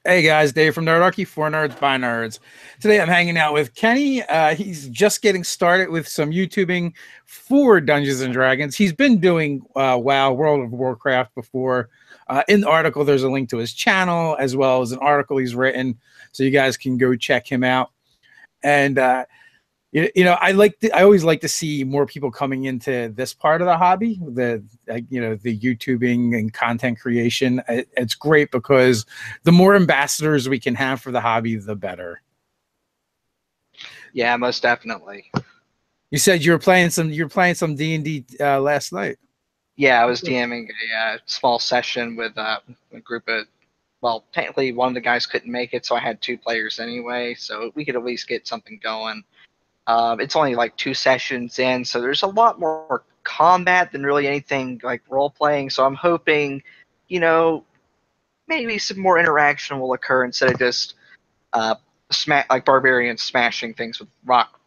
Hey guys, Dave from Nerdarchy, for nerds by nerds. Today I'm hanging out with Kenny. He's just getting started with some YouTubing for Dungeons and Dragons. He's been doing WoW, World of Warcraft before. In the article, there's a link to his channel as well as an article he's written, so you guys can go check him out. And I always like to see more people coming into this part of the hobby, the YouTubing and content creation. It's great because the more ambassadors we can have for the hobby, the better. Yeah, most definitely. You said you're playing some D&D last night. Yeah, I was DMing a small session with a group of, well, technically one of the guys couldn't make it, so I had two players anyway, so we could at least get something going. It's only like two sessions in, so there's a lot more combat than really anything like role playing. So I'm hoping, you know, maybe some more interaction will occur instead of just like barbarians smashing things with rock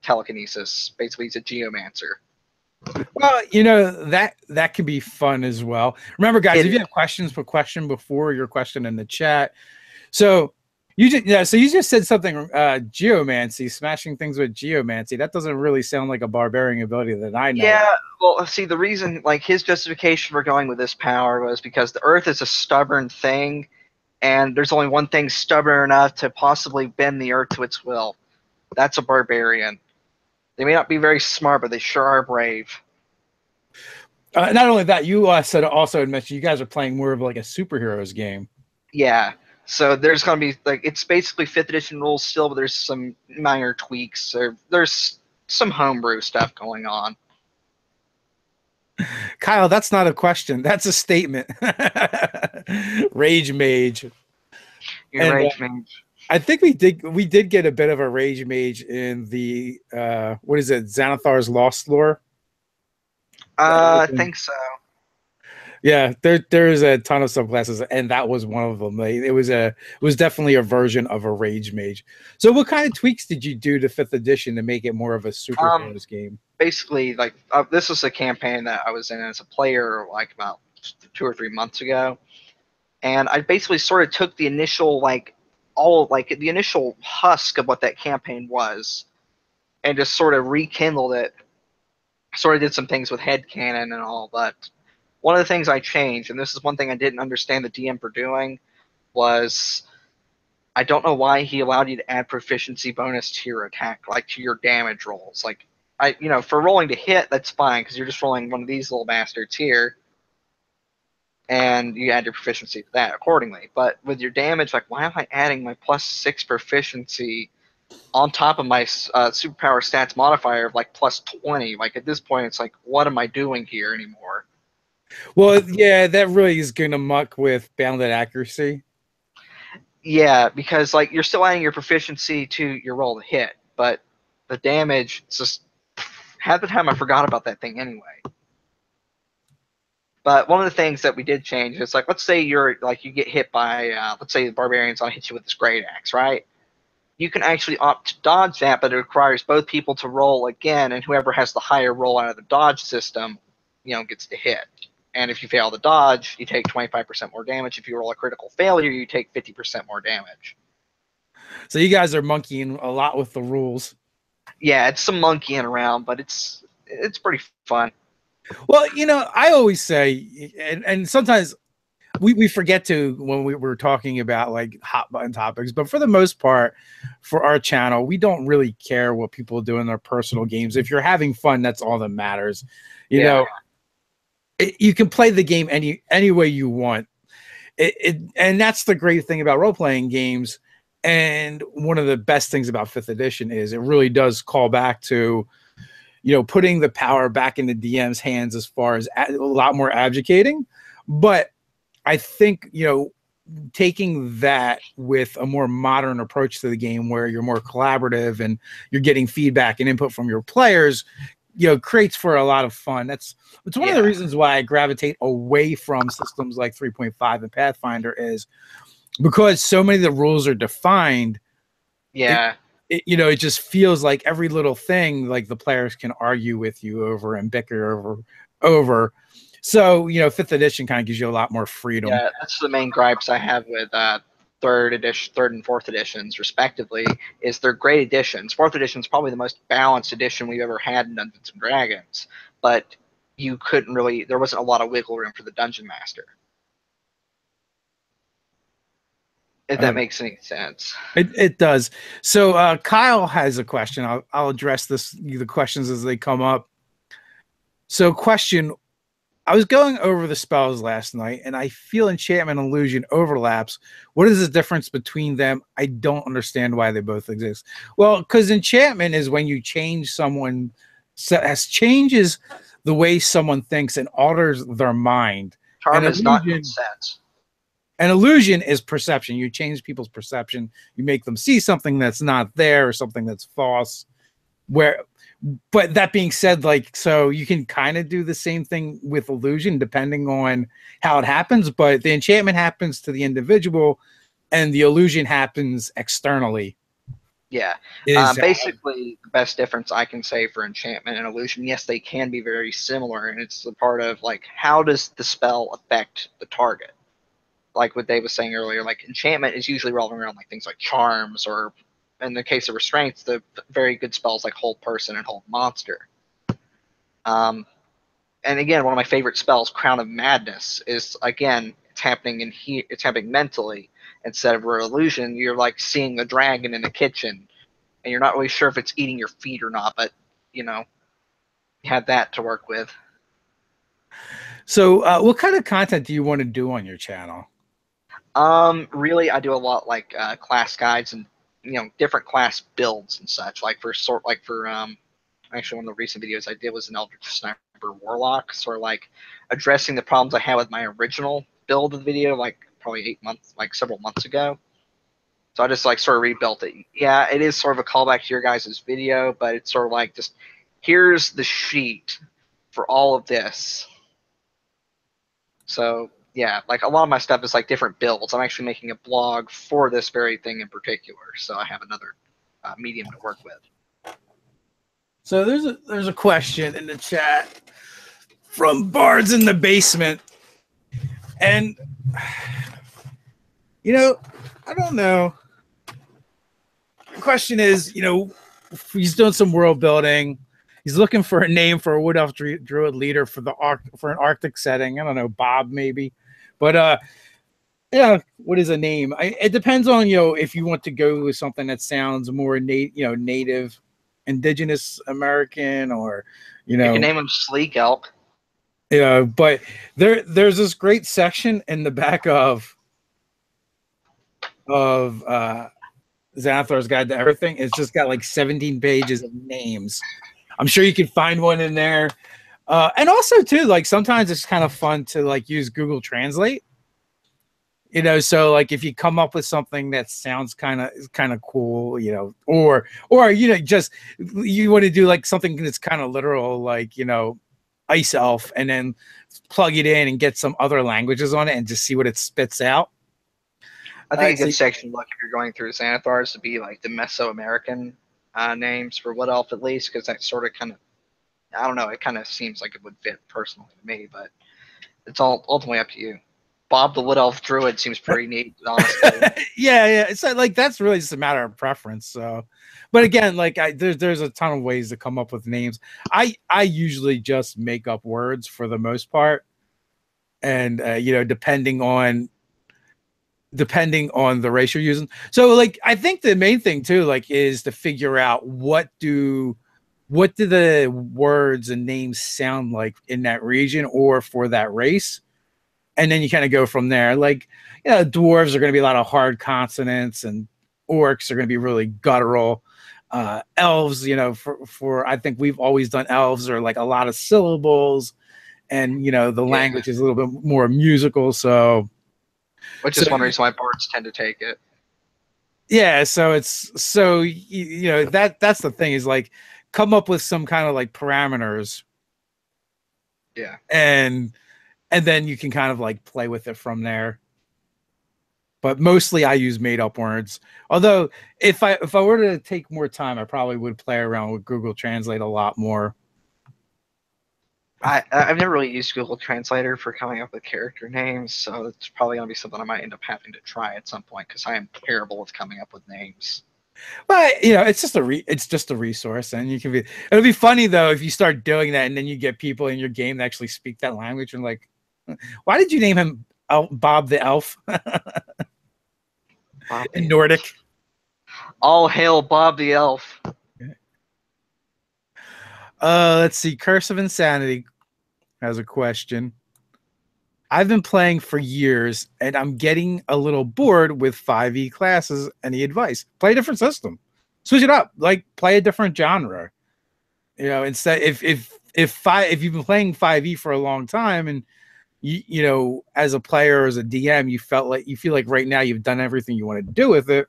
telekinesis. Basically, he's a geomancer. Well, that can be fun as well. Remember, guys, if you have questions, put question before your question in the chat. So you just said something geomancy, smashing things with geomancy. That doesn't really sound like a barbarian ability that I know. Yeah, well, see, the reason, like, his justification for going with this power was because the Earth is a stubborn thing, and there's only one thing stubborn enough to possibly bend the Earth to its will. That's a barbarian. They may not be very smart, but they sure are brave. Not only that, you said also had mentioned you guys are playing more of like a superheroes game. Yeah. So there's going to be, like, it's basically 5th edition rules still, but there's some minor tweaks. There's some homebrew stuff going on. Kyle, that's not a question. That's a statement. Rage mage. Rage mage. I think we did get a bit of a rage mage in the what is it, Xanathar's Lost Lore? I think so. Yeah, there is a ton of subclasses, and that was one of them. It was definitely a version of a rage mage. So, what kind of tweaks did you do to 5th edition to make it more of a superheroes game? Basically, like, this was a campaign that I was in as a player, like, about 2 or 3 months ago, and I basically sort of took the initial, the initial husk of what that campaign was, and just sort of rekindled it. Sort of did some things with headcanon and all, but one of the things I changed, and this is one thing I didn't understand the DM for doing, was I don't know why he allowed you to add proficiency bonus to your attack, like to your damage rolls. Like, for rolling to hit, that's fine because you're just rolling one of these little bastards here, and you add your proficiency to that accordingly. But with your damage, like, why am I adding my +6 proficiency on top of my superpower stats modifier of like +20? Like, at this point, it's like, what am I doing here anymore? Well, yeah, that really is going to muck with bounded accuracy. Yeah, because, like, you're still adding your proficiency to your roll to hit, but the damage, it's just half the time I forgot about that thing anyway. But one of the things that we did change is, like, let's say you get hit by, let's say the barbarian's on hit you with this great axe, right? You can actually opt to dodge that, but it requires both people to roll again, and whoever has the higher roll out of the dodge system, gets to hit. And if you fail the dodge, you take 25% more damage. If you roll a critical failure, you take 50% more damage. So you guys are monkeying a lot with the rules. Yeah, it's some monkeying around, but it's pretty fun. Well, I always say, and sometimes we forget to when we were talking about like hot button topics, but for the most part, for our channel, we don't really care what people do in their personal games. If you're having fun, that's all that matters. You can play the game any way you want. And that's the great thing about role-playing games. And one of the best things about 5th edition is it really does call back to, putting the power back in the DM's hands as far as a lot more abdicating. But I think, taking that with a more modern approach to the game where you're more collaborative and you're getting feedback and input from your players, creates for a lot of fun. It's one of the reasons why I gravitate away from systems like 3.5 and Pathfinder, is because so many of the rules are defined. Yeah. It just feels like every little thing, like the players can argue with you over and bicker over. So, 5th edition kind of gives you a lot more freedom. Yeah, that's the main gripes I have with third and fourth editions, respectively, is they're great editions. Fourth edition is probably the most balanced edition we've ever had in Dungeons and Dragons, but you couldn't really, there wasn't a lot of wiggle room for the dungeon master. If that makes any sense. It does. So Kyle has a question. I'll address the questions as they come up. So question, I was going over the spells last night, and I feel enchantment and illusion overlaps. What is the difference between them? I don't understand why they both exist. Well, because enchantment is when you change someone, changes the way someone thinks and alters their mind. Charm is not consent. An illusion is perception. You change people's perception. You make them see something that's not there or something that's false. But that being said, like, so you can kind of do the same thing with illusion depending on how it happens, but the enchantment happens to the individual and the illusion happens externally. Yeah. Basically, the best difference I can say for enchantment and illusion, yes, they can be very similar, and it's the part of, like, how does the spell affect the target? Like what Dave was saying earlier, like enchantment is usually revolving around like things like charms, or in the case of restraints, the very good spells like hold person and hold monster. And again, one of my favorite spells, Crown of Madness, is again it's happening in here. It's happening mentally instead of an illusion. You're like seeing a dragon in the kitchen, and you're not really sure if it's eating your feet or not, but you know, you have that to work with. So, what kind of content do you want to do on your channel? Really, I do a lot like class guides and different class builds and such. Like for actually one of the recent videos I did was an Eldritch Sniper Warlock, sort of like addressing the problems I had with my original build of the video, like probably several months ago. So I just like sort of rebuilt it. Yeah, it is sort of a callback to your guys' video, but it's sort of like just here's the sheet for all of this. So yeah, like a lot of my stuff is like different builds. I'm actually making a blog for this very thing in particular, so I have another medium to work with. So there's a question in the chat from Bards in the Basement, and I don't know. The question is, he's doing some world building. He's looking for a name for a Wood Elf Druid leader for an Arctic setting. I don't know, Bob maybe. But yeah, what is a name? It depends on if you want to go with something that sounds more native, indigenous American, or you can name him Sleek Elk. Yeah, but there's this great section in the back of Xanathar's Guide to Everything. It's just got like 17 pages of names. I'm sure you could find one in there. And also too, like sometimes it's kind of fun to like use Google Translate. So like if you come up with something that sounds kind of cool, or just you want to do like something that's kind of literal, like Ice Elf, and then plug it in and get some other languages on it and just see what it spits out. I think a good section to look if you're going through Xanathar is to be like the Mesoamerican names for Wood Elf, at least, because that sort of kind of, I don't know, it kind of seems like it would fit personally to me, but it's all ultimately up to you. Bob the Wood Elf Druid seems pretty neat, honestly. yeah. It's like that's really just a matter of preference. So, but again, like there's a ton of ways to come up with names. I usually just make up words for the most part, and depending on the race you're using. So, like I think the main thing too, like, is to figure out what do the words and names sound like in that region or for that race. And then you kind of go from there. Like, dwarves are going to be a lot of hard consonants, and orcs are going to be really guttural. Elves, for I think we've always done elves are like a lot of syllables, and the language is a little bit more musical. So, which is one reason why bards tend to take it. Yeah, so that's the thing, is like come up with some kind of like parameters. Yeah. And then you can kind of like play with it from there. But mostly I use made up words. Although if I were to take more time, I probably would play around with Google Translate a lot more. I've never really used Google Translator for coming up with character names, so it's probably gonna be something I might end up having to try at some point because I am terrible with coming up with names. But it's just a resource, and you can be. It'll be funny though if you start doing that, and then you get people in your game that actually speak that language, and like, why did you name him Bob the Elf in Bobby. Nordic? All hail Bob the Elf. Let's see. Curse of Insanity has a question. I've been playing for years, and I'm getting a little bored with 5e classes. Any advice? Play a different system, switch it up. Like play a different genre. Instead, if you've been playing 5e for a long time, and as a player or as a DM, you feel like right now you've done everything you want to do with it,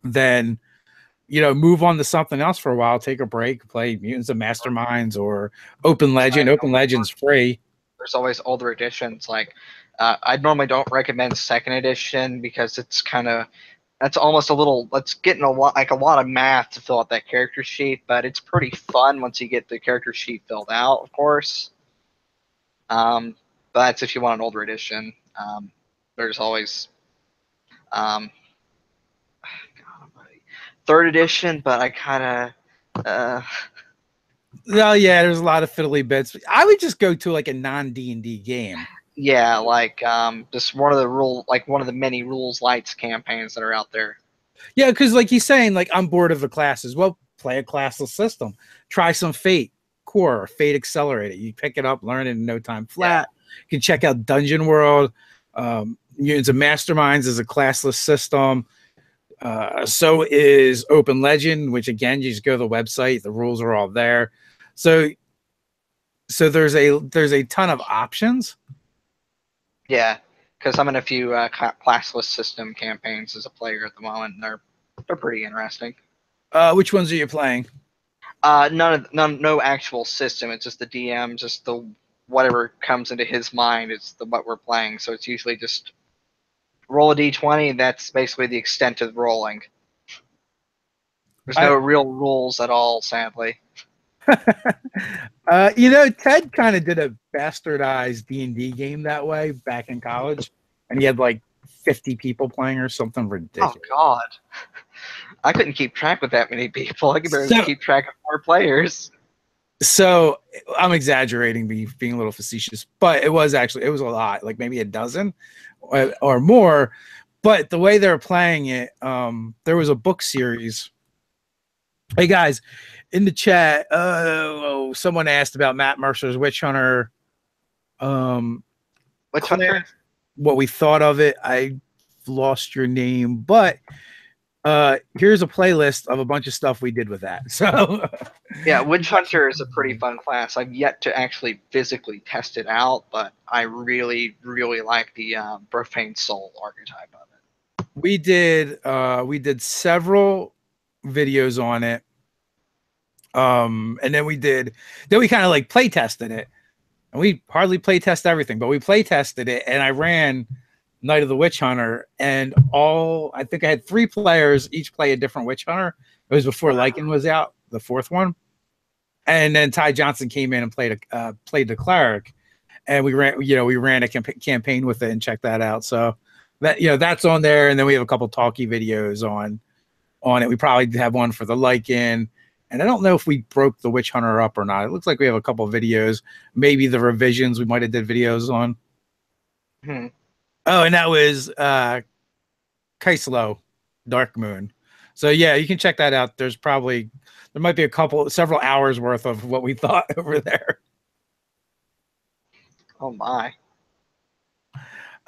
then move on to something else for a while. Take a break, play Mutants and Masterminds or Open Legend. Open Legend's free. There's always older editions. Like I normally don't recommend second edition because that's almost a little. That's getting a lot of math to fill out that character sheet, but it's pretty fun once you get the character sheet filled out, of course. But that's if you want an older edition. There's always third edition, but I kind of. Well, yeah, there's a lot of fiddly bits. I would just go to like a non-D&D game. Yeah, like just one of the many rules lights campaigns that are out there. Yeah, because like he's saying, like I'm bored of the classes. Well, play a classless system. Try some Fate Core or Fate Accelerated. You pick it up, learn it in no time flat. Yeah. You can check out Dungeon World. Mutants and Masterminds is a classless system. So is Open Legend, which again, you just go to the website. The rules are all there. So there's a ton of options. Yeah, because I'm in a few classless system campaigns as a player at the moment, and they're pretty interesting. Which ones are you playing? No actual system. It's just the DM, just the whatever comes into his mind is what we're playing. So it's usually just roll a d20, and that's basically the extent of rolling. There's no real rules at all, sadly. Ted kind of did a bastardized D&D game that way back in college, and he had like 50 people playing or something ridiculous. Oh God, I couldn't keep track with that many people. I could barely keep track of 4 players. So I'm exaggerating, being a little facetious, but it was a lot, like maybe a dozen or more. But the way they're playing it, there was a book series. Hey guys, in the chat, someone asked about Matt Mercer's Witch Hunter. Witch Hunter? What we thought of it. I lost your name, but here's a playlist of a bunch of stuff we did with that. So yeah, Witch Hunter is a pretty fun class. I've yet to actually physically test it out, but I really, really like the Profane Soul archetype of it. We did several videos on it. And then we kind of like play tested it, and we hardly play test everything, but we play tested it, and I ran Night of the Witch Hunter, and I think I had 3 players each play a different Witch Hunter. It was before Lycan was out, the 4th one, and then Ty Johnson came in and played the cleric, and we ran a campaign with it and checked that out. So that that's on there, and then we have a couple talkie videos on it. We probably have one for the Lycan. And I don't know if we broke the Witch Hunter up or not. It looks like we have a couple of videos. Maybe the revisions we might have did videos on. Oh, and that was Kaislo, Dark Moon. So yeah, you can check that out. There might be several hours worth of what we thought over there. Oh my.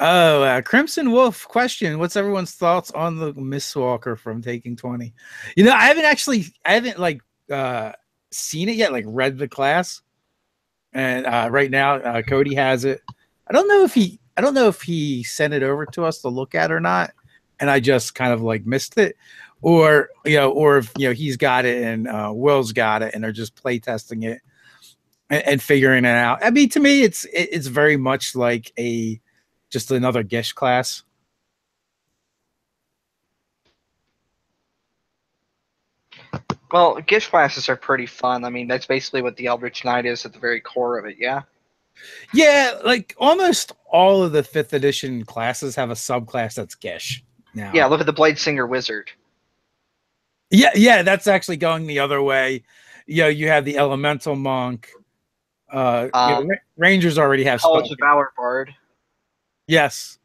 Oh, Crimson Wolf question. What's everyone's thoughts on the Mistwalker from Taking 20? I haven't seen it yet, like read the class. And right now, Cody has it. I don't know if he sent it over to us to look at or not, and I just kind of like missed it, or if he's got it and Will's got it, and they're just play testing it and figuring it out. I mean, to me, it's very much like just another Gish class. Well, gift classes are pretty fun. I mean, that's basically what the Eldritch Knight is at the very core of it. Yeah. Yeah, like almost all of the fifth edition classes have a subclass that's Gish Yeah. now. Look at the Blade Singer Wizard. Yeah, yeah, that's actually going the other way. You know, you have the Elemental Monk. Rangers already have College spell. of Valor Bard. Yes.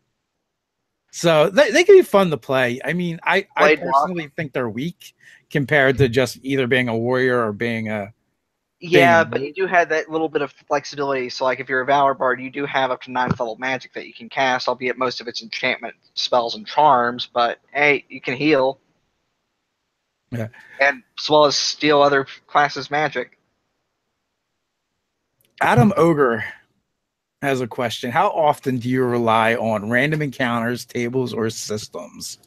So they can be fun to play. I mean, I Blade Lock. personally think they're weak compared to just either being a warrior or being a Yeah, but you rogue. do have that little bit of flexibility. So, like, if you're a Valor Bard, you do have up to 9th level magic that you can cast, albeit most of it's enchantment spells and charms. But hey, you can heal, Yeah. and as well as steal other classes' magic. Adam Ogre has a question. How often do you rely on random encounters, tables, or systems?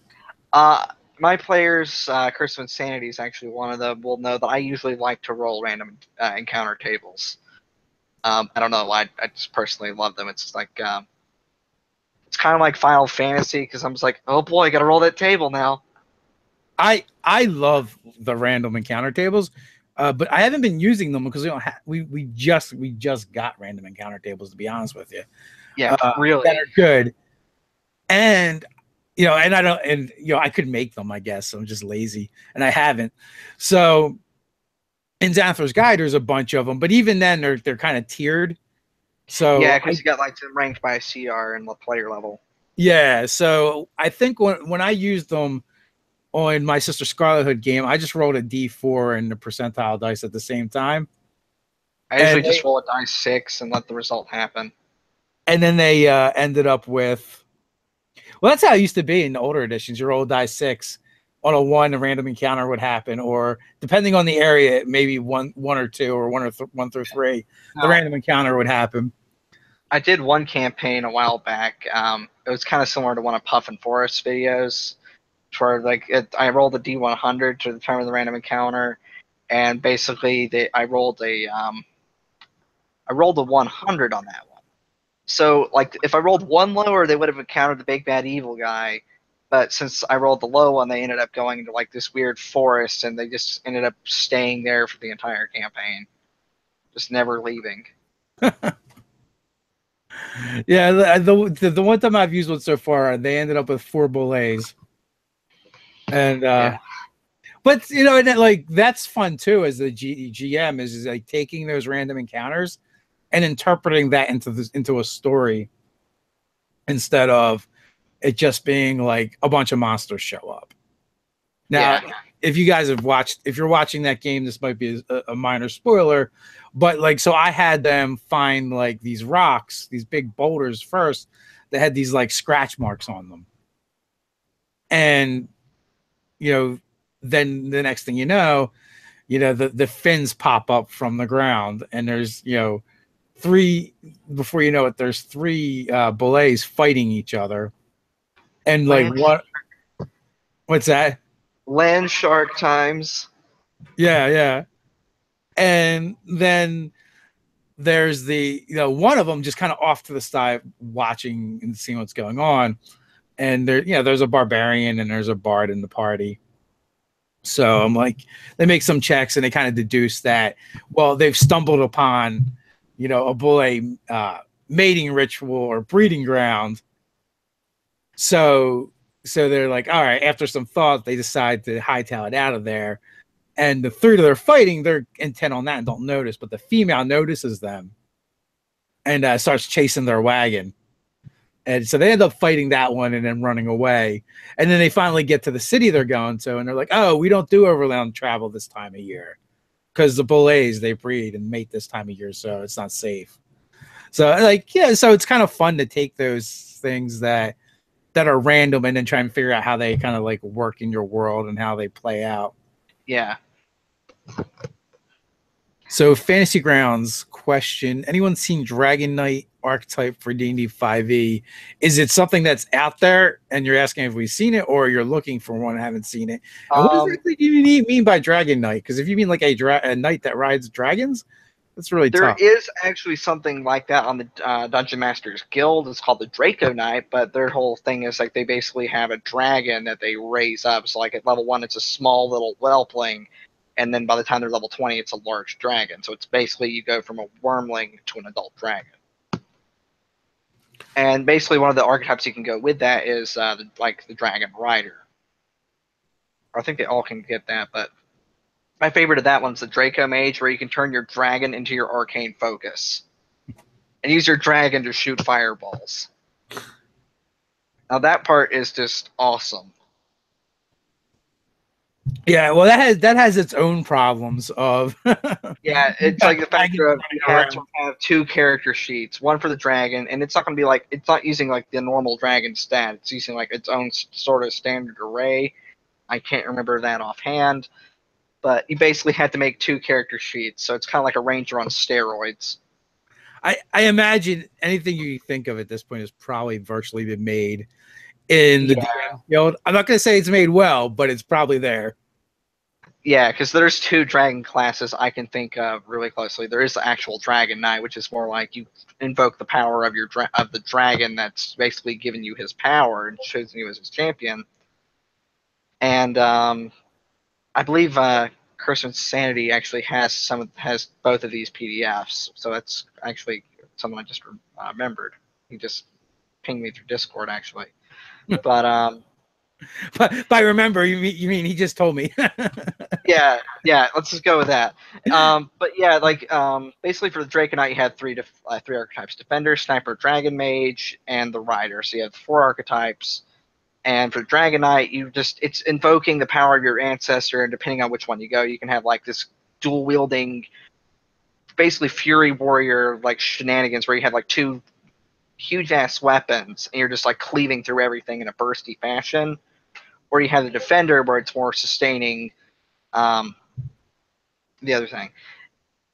Uh, my players, Curse of Insanity is actually one of them, will know that I usually like to roll random encounter tables. I don't know, I just personally love them. It's like it's kind of like Final Fantasy because I'm just like, oh boy, I got to roll that table now. I love the random encounter tables, but I haven't been using them because we just got random encounter tables, to be honest with you, Yeah, that really. are good. And and I don't, and I could make them, I guess. I'm just lazy, and I haven't. So in Xanathar's Guide, there's a bunch of them, but even then, they're kind of tiered. Yeah, So because you got like them ranked by CR and player level. yeah, so I think when I used them on my sister Scarlet Hood game, I just rolled a D4 and the percentile dice at the same time, I and usually just roll a dice 6 and let the result happen. then they ended up with, well, that's how it used to be in the older editions. You roll a die 6 on a 1, a random encounter would happen, or depending on the area, maybe one or two, or 1 through 3, the Now, random encounter would happen. I did one campaign a while back. It was kind of similar to one of Puff and Forest videos, where I rolled a D100 to determine the random encounter, and basically I rolled a 100 on that one. So like if I rolled one lower, they would have encountered the big bad evil guy. But since I rolled the low one, they ended up going into like this weird forest, and they just ended up staying there for the entire campaign, just never leaving. Yeah, the one time I've used one so far, they ended up with 4 bullets, and Yeah, but and like that's fun too. As the GM is like taking those random encounters and interpreting that into a story instead of it just being like a bunch of monsters show up. Now, yeah. if you guys have watched, if you're watching that game, this might be a minor spoiler, but like, so I had them find like these rocks, these big boulders first that had these like scratch marks on them. And, you know, then the next thing the fins pop up from the ground, and there's, three, before you know it, there's 3 bullets fighting each other. And like, Land, what's that? land shark times. Yeah, yeah. And then there's one of them just kind of off to the side watching and seeing what's going on. And there's a barbarian and there's a bard in the party. So I'm like, they make some checks and they kind of deduce that, well, they've stumbled upon, a bull mating ritual or breeding ground. So they're like, all right, after some thought, they decide to hightail it out of there. And the 3 that they're fighting, they're intent on that and don't notice, but the female notices them and starts chasing their wagon. And so they end up fighting that one and then running away. And then they finally get to the city they're going to, and they're like, oh, we don't do overland travel this time of year because the bullets, they breed and mate this time of year, so it's not safe. So like, yeah, so it's kind of fun to take those things that are random and then try and figure out how they kind of like work in your world and how they play out. Yeah. So Fantasy Grounds question: anyone seen Dragon Knight archetype for D&D 5e? Is it something that's out there and you're asking if we've seen it, or you're looking for one and haven't seen it? And what exactly do you mean by Dragon Knight? Because if you mean like a knight that rides dragons, that's really There tough. is actually something like that on the Dungeon Masters Guild. It's called the Draco Knight, but their whole thing is like they basically have a dragon that they raise up. So like at level 1, it's a small little whelpling, and then by the time they're level 20, it's a large dragon. So it's basically you go from a wormling to an adult dragon. And basically, one of the archetypes you can go with that is like the dragon rider. I think they all can get that, but my favorite of that one's the Draco Mage, where you can turn your dragon into your arcane focus and use your dragon to shoot fireballs. Now that part is just awesome. Yeah, well, that has its own problems of. Yeah, it's like the fact that you have to have 2 character sheets, one for the dragon, and it's not going to be like, it's not using like the normal dragon stat. It's using like its own sort of standard array. I can't remember that offhand, but you basically had to make 2 character sheets, so it's kind of like a ranger on steroids. I imagine anything you think of at this point has probably virtually been made in the DM field. I'm not going to say it's made well, but it's probably there. Yeah, because there's 2 dragon classes I can think of really closely. There is the actual Dragon Knight, which is more like you invoke the power of your of the dragon that's basically giving you his power and choosing you as his champion. And I believe Curse of Insanity actually has both of these PDFs, so that's actually something I just remembered. He just pinged me through Discord actually, but by remember you mean he just told me. yeah, let's just go with that. But yeah, like basically for the Draconite you had three archetypes: Defender, Sniper, Dragon Mage, and the Rider. So you have 4 archetypes. And for Dragonite, it's invoking the power of your ancestor, and depending on which one you go, you can have like this dual wielding, basically Fury Warrior like shenanigans, where you have like 2 huge ass weapons, and you're just like cleaving through everything in a bursty fashion. Or you have the Defender, where it's more sustaining, the other thing.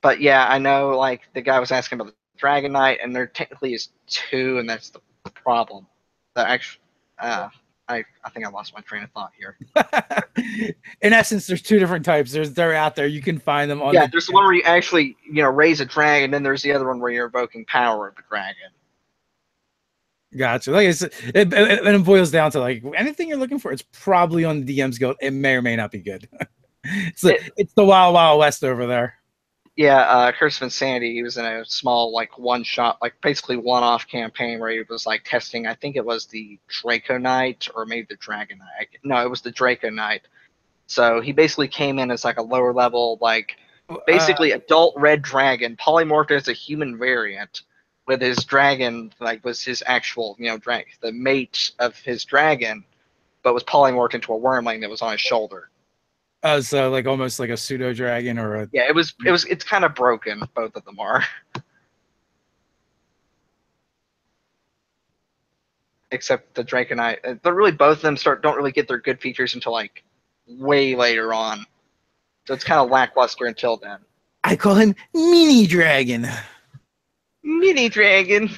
But yeah, I know like the guy was asking about the Dragonite, and there technically is 2, and that's the problem. The actual, I think I lost my train of thought here. In essence, there's 2 different types. They're out there. You can find them on. Yeah, there's the one where you actually raise a dragon, and then there's the other one where you're evoking power of the dragon. Gotcha. Like I said, it boils down to like anything you're looking for. It's probably on the DM's Guild. It may or may not be good. It's the Wild Wild West over there. Yeah, Curse of Insanity, he was in a small, like, one-shot, like, basically one-off campaign where he was, like, testing, I think it was the Draco Knight, or maybe the Dragon Knight. No, it was the Draco Knight. So he basically came in as, like, a lower-level, like, basically adult red dragon, polymorphed as a human variant, with his dragon, like, was his actual, the mate of his dragon, but was polymorphed into a wormling that was on his shoulder. So like almost like a pseudo dragon or a. Yeah, it's kind of broken. Both of them are. Except the Draconite, but really both of them don't really get their good features until like way later on. So it's kind of lackluster until then. I call him Mini Dragon. Mini Dragon.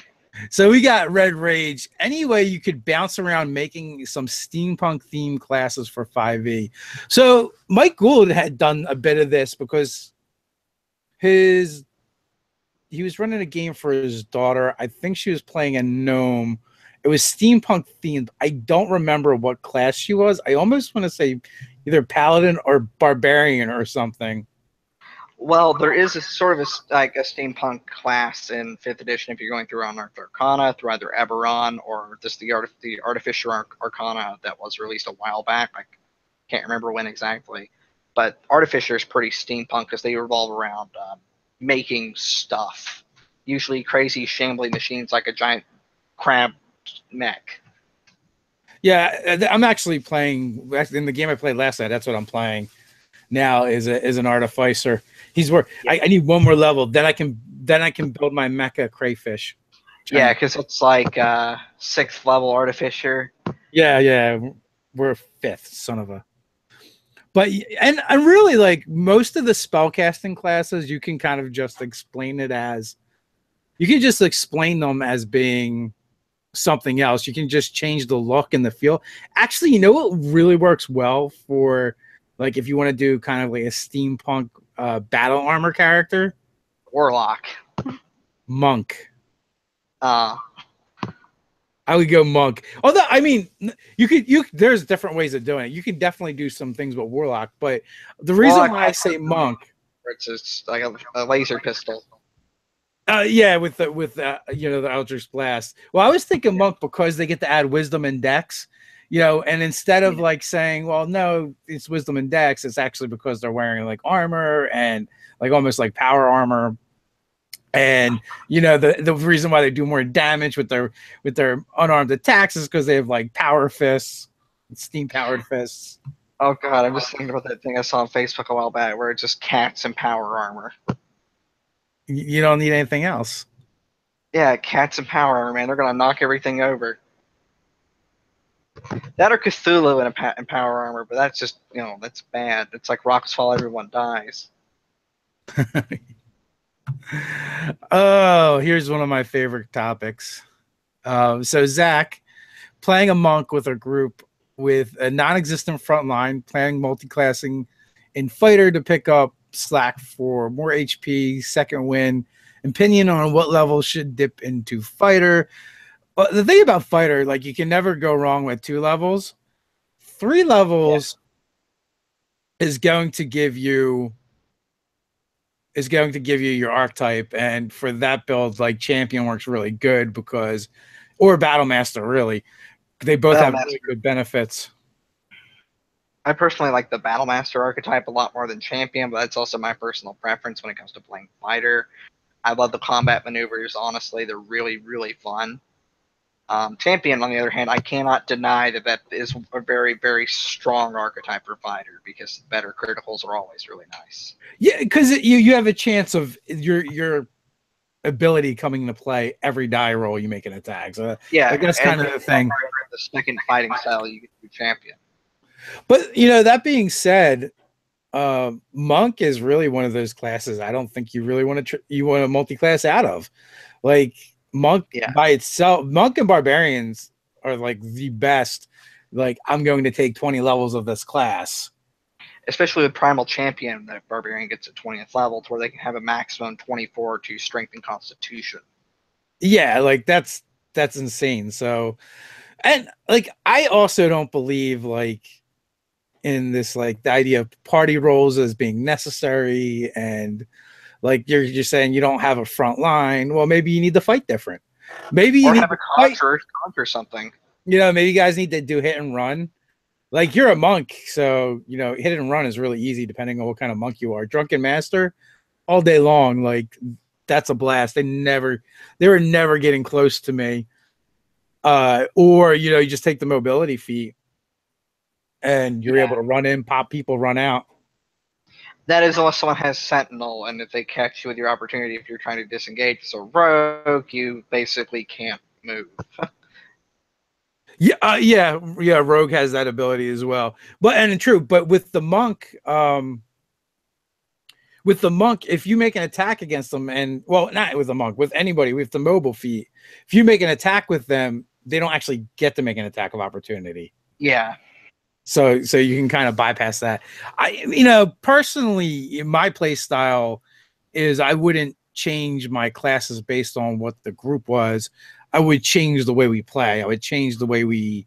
So we got Red Rage. Anyway, you could bounce around making some steampunk themed classes for 5e. So Mike Gould had done a bit of this because he was running a game for his daughter. I think she was playing a gnome. It was steampunk themed. I don't remember what class she was. I almost want to say either paladin or barbarian or something. Well, there is a sort of a steampunk class in 5th edition if you're going through Unearthed Arcana, through either Eberron or just the Artificer Arcana that was released a while back. I can't remember when exactly. But Artificer is pretty steampunk because they revolve around making stuff. Usually crazy, shambling machines like a giant crab mech. Yeah, I'm actually playing in the game I played last night. That's what I'm playing now is an artificer. I need 1 more level, then I can build my mecha crayfish. Yeah, because it's like 6th level artificer. Yeah, we're 5th, son of a. But and really like most of the spellcasting classes, you can kind of just explain it as you can just explain them as being something else. You can just change the look and the feel. Actually, you know what really works well for like if you want to do kind of like a steampunk battle armor character? Warlock. Monk. I would go monk. Although, I mean, there's different ways of doing it. You can definitely do some things with warlock, but the reason Warlock why I say monk, where it's just like a laser pistol. yeah, with the the Eldritch Blast. Well, I was thinking monk because they get to add wisdom and dex, and instead of like saying, well, no, it's wisdom and dex, it's actually because they're wearing like armor and like almost like power armor. And the reason why they do more damage with their unarmed attacks is because they have like power fists, steam powered fists. Oh god, I'm just thinking about that thing I saw on Facebook a while back where it's just cats and power armor. You don't need anything else. Yeah, cats and power armor, man. They're gonna knock everything over. That or Cthulhu in power armor, but that's just that's bad. It's like rocks fall, everyone dies. Oh, here's one of my favorite topics. So Zach, playing a monk with a group with a non-existent front line, playing multi-classing in fighter to pick up slack for more HP, second win. Opinion on what level should dip into fighter. Well, the thing about fighter, like you can never go wrong with 2 levels. 3 levels is going to give you your archetype, and for that build, like champion works really good because, or battle master, really, they both have really good benefits. I personally like the battle master archetype a lot more than champion, but that's also my personal preference when it comes to playing fighter. I love the combat maneuvers. Honestly, they're really, really fun. Champion, on the other hand, I cannot deny that is a very, very strong archetype for fighter because better criticals are always really nice. Yeah, because you have a chance of your ability coming into play every die roll you make an attack. So yeah, like that's kind of the thing. The second fighting style you get to champion. But that being said, monk is really one of those classes I don't think you really want to multi-class out of. Like monk by itself, monk and barbarians are like the best. Like I'm going to take 20 levels of this class. Especially with primal champion, that barbarian gets at 20th level to where they can have a maximum 24 to strength and constitution. Yeah, like that's insane. So, and like I also don't believe like in this like the idea of party roles as being necessary, and like you're saying you don't have a front line. Well, maybe you need to fight different. Maybe you need have a conjure something. Maybe you guys need to do hit and run. Like you're a monk, so hit and run is really easy depending on what kind of monk you are. Drunken master, all day long, like that's a blast. They were never getting close to me. Or you just take the mobility feat and you're able to run in, pop people, run out. That is unless someone has sentinel, and if they catch you with your opportunity, if you're trying to disengage, so rogue, you basically can't move. Yeah. Rogue has that ability as well. But with the monk, if you make an attack against them, and well, not with the monk, with anybody with the mobile feat, if you make an attack with them, they don't actually get to make an attack of opportunity. Yeah. So you can kind of bypass that. I personally, my play style is I wouldn't change my classes based on what the group was. I would change the way we play. I would change the way we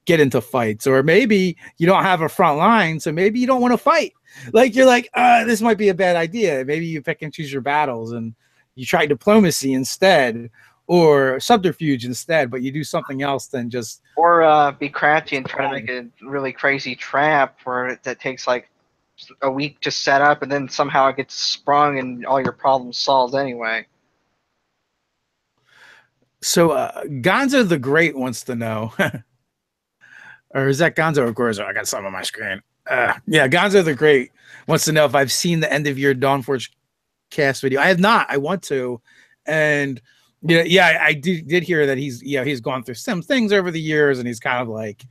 get into fights. Or maybe you don't have a front line, so maybe you don't want to fight. Like you're like, this might be a bad idea. Maybe you pick and choose your battles and you try diplomacy instead, or subterfuge instead, but you do something else than just be crafty and try to make a really crazy trap that takes like a week to set up, and then somehow it gets sprung and all your problems solved anyway. So Gonzo the Great wants to know, or is that Gonzo or Gorzo? I got something on my screen. Yeah, Gonzo the Great wants to know if I've seen the end of year Dawnforge cast video. I have not. I want to, and I did hear that he's gone through some things over the years, and he's kind of like,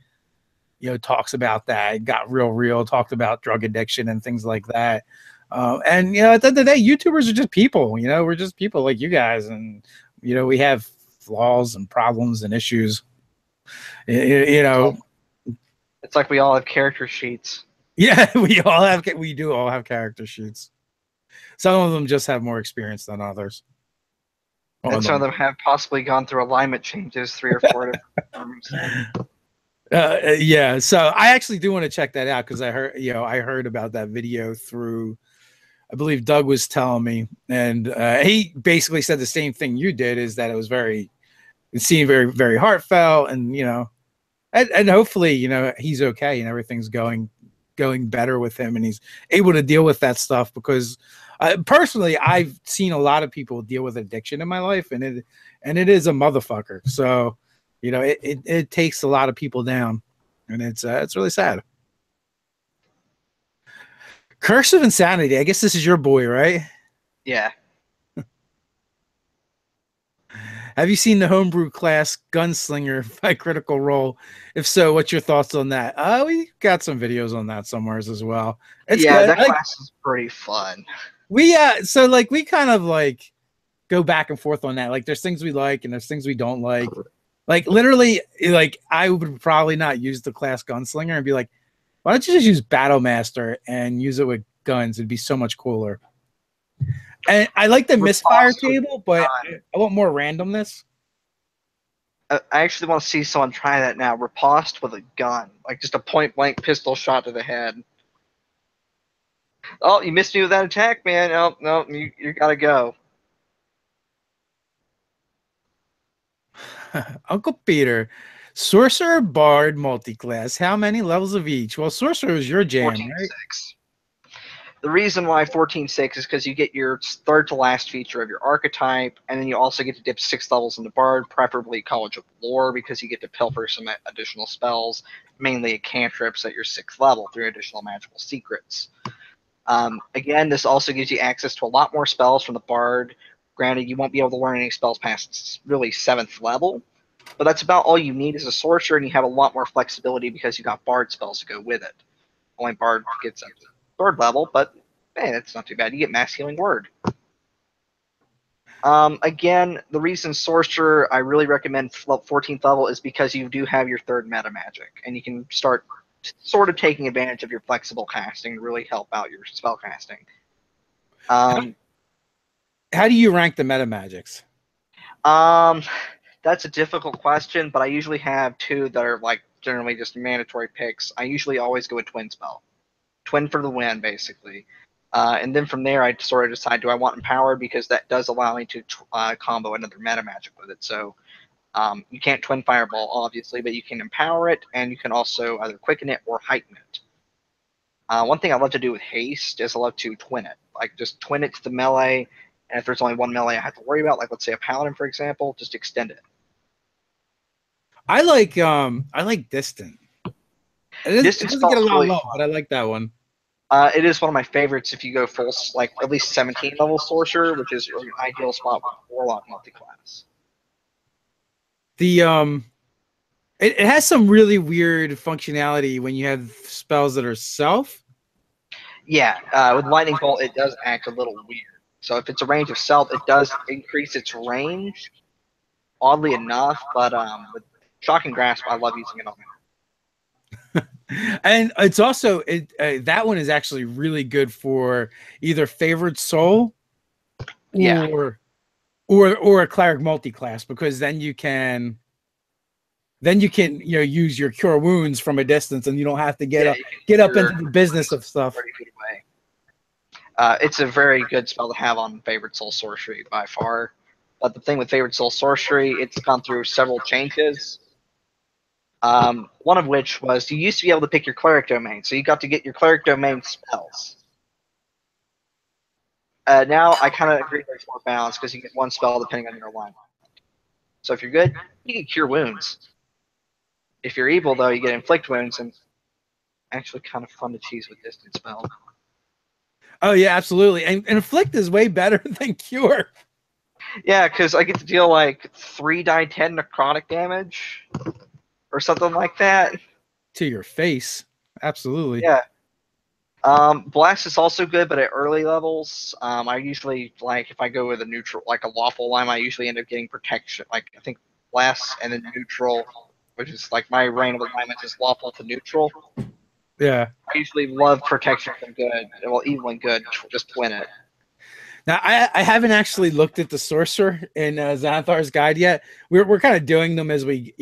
talks about that. Got real, talked about drug addiction and things like that. And at the end of the day, YouTubers are just people. We're just people like you guys, and we have flaws and problems and issues. It's like we all have character sheets. Yeah, we do all have character sheets. Some of them just have more experience than others. And some of them have possibly gone through alignment changes 3 or 4 different times. Yeah, so I actually do want to check that out because I heard about that video through, I believe Doug was telling me, and he basically said the same thing you did, is that it seemed very, very heartfelt, and and hopefully he's okay and everything's going better with him, and he's able to deal with that stuff, because personally I've seen a lot of people deal with addiction in my life, and it is a motherfucker. So it takes a lot of people down, and it's really sad. Curse of Insanity, I guess this is your boy, right? Yeah. Have you seen the homebrew class Gunslinger by Critical Role? If so, what's your thoughts on that? We got some videos on that somewhere as well. It's good. That class is pretty fun. We so like we kind of like go back and forth on that. Like there's things we like and there's things we don't like. Like literally, like I would probably not use the class Gunslinger and be like, why don't you just use Battlemaster and use it with guns? It'd be so much cooler. And I like the misfire table, but I want more randomness. I actually want to see someone try that now. Riposte with a gun, like just a point-blank pistol shot to the head. Oh, you missed me with that attack, man. Oh, no, you gotta go. Uncle Peter, Sorcerer Bard multi-class. How many levels of each? Well, Sorcerer is your jam, 14-6. right? The reason why 14-6 is because you get your third to last feature of your archetype, and then you also get to dip 6 levels into Bard, preferably College of Lore, because you get to pilfer some additional spells, mainly cantrips at your 6th level through additional magical secrets. Again, this also gives you access to a lot more spells from the Bard. Granted, you won't be able to learn any spells past really 7th level, but that's about all you need as a sorcerer, and you have a lot more flexibility because you got Bard spells to go with it. Only Bard gets up to 3rd level, but hey, that's not too bad. You get Mass Healing Word. Again, the reason Sorcerer I really recommend 14th level is because you do have your 3rd meta magic, and you can start sort of taking advantage of your flexible casting to really help out your spell casting. How do you rank the meta magics? That's a difficult question, but I usually have 2 that are like generally just mandatory picks. I usually always go with Twin Spell. Twin for the win, basically. And then from there, I sort of decide, do I want Empowered? Because that does allow me to combo another meta magic with it. So you can't Twin Fireball, obviously, but you can Empower it, and you can also either Quicken it or Heighten it. One thing I love to do with Haste is I love to Twin it. Like, just Twin it to the melee, and if there's only one melee I have to worry about, like, let's say a Paladin, for example, just extend it. I like Distant. Distance doesn't get a lot really low, but I like that one. It is one of my favorites if you go full, like at least 17 level sorcerer, which is an ideal spot with warlock multi-class. It has some really weird functionality when you have spells that are self. Yeah, with lightning bolt, it does act a little weird. So if it's a range of self, it does increase its range, oddly enough. But with shocking grasp, I love using it on that. And it's also that one is actually really good for either favored soul or a cleric multi-class, because then you can use your cure wounds from a distance, and you don't have to get up into the business of stuff. It's a very good spell to have on favored soul sorcery by far. But the thing with favored soul sorcery, it's gone through several changes. One of which was you used to be able to pick your cleric domain, so you got to get your cleric domain spells. Now I kind of agree there's more balance because you get one spell depending on your alignment. So if you're good, you can cure wounds. If you're evil, though, you get inflict wounds, and actually kind of fun to cheese with distance spell. Oh yeah, absolutely. And inflict is way better than cure. Yeah, because I get to deal like 3 die 10 necrotic damage. Or something like that. To your face. Absolutely. Yeah. Blast is also good, but at early levels, I usually, like, if I go with a neutral, like a lawful line, I usually end up getting protection. Like, I think Blast and then neutral, which is like my reign of alignment is lawful to neutral. Yeah. I usually love protection from good. Well, evil and good, just win it. Now, I haven't actually looked at the sorcerer in Xanathar's guide yet. We're kind of doing them as we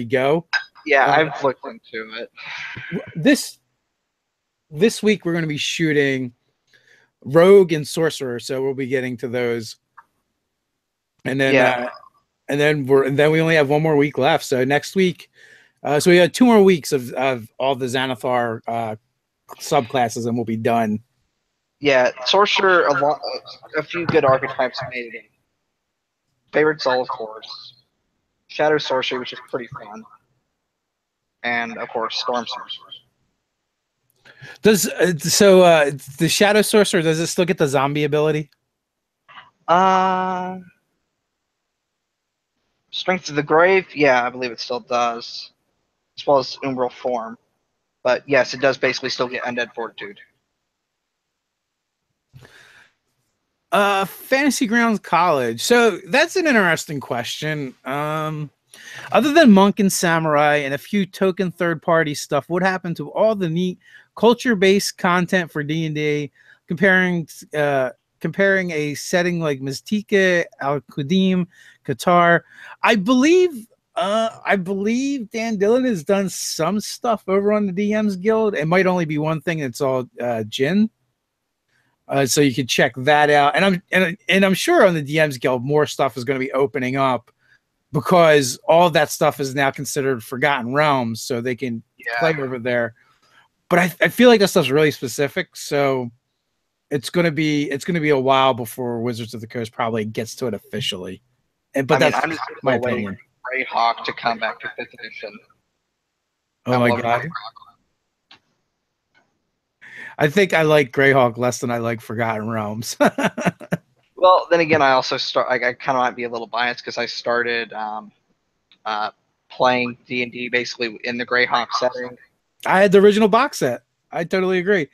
go. Yeah, I've looked into it. This week we're going to be shooting rogue and sorcerer, so we'll be getting to those, and then and then we only have one more week left. So next week, so we have 2 more weeks of all the Xanathar subclasses, and we'll be done. Yeah, sorcerer, a few good archetypes made it in. Favorite soul, of course. Shadow sorcery, which is pretty fun, and of course storm sorcerer. Does the shadow sorcerer, does it still get the zombie ability? Strength of the Grave, yeah, I believe it still does, as well as Umbral Form. But yes, it does basically still get Undead Fortitude. Fantasy Grounds College. So that's an interesting question. Other than Monk and Samurai and a few token third-party stuff, what happened to all the neat culture-based content for D&D? Comparing a setting like Mystica, Al-Qadim, Qatar. I believe Dan Dillon has done some stuff over on the DM's Guild. It might only be one thing. It's all Jin. So you can check that out. And I'm sure on the DM's Guild more stuff is going to be opening up, because all that stuff is now considered Forgotten Realms, so they can play over there. But I feel like that stuff's really specific, so it's gonna be a while before Wizards of the Coast probably gets to it officially. I'm just my opinion. Greyhawk to come back to 5th edition. Oh my god. I think I like Greyhawk less than I like Forgotten Realms. Well, then again, I also I kind of might be a little biased because I started playing D&D basically in the Greyhawk setting. I had the original box set. I totally agree.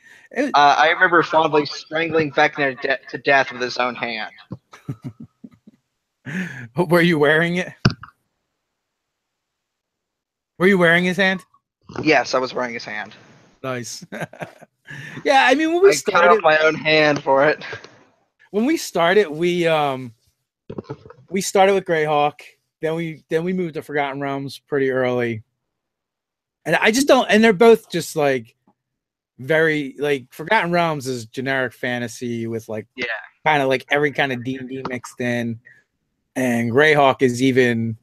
I remember fondly strangling Vecna to death with his own hand. Were you wearing it? Were you wearing his hand? Yes, I was wearing his hand. Nice. Yeah, I mean, when we started, cut off my own hand for it. When we started, we started with Greyhawk. Then we moved to Forgotten Realms pretty early. And I just don't. And they're both just like very like Forgotten Realms is generic fantasy with like kind of like every kind of D&D mixed in, and Greyhawk is even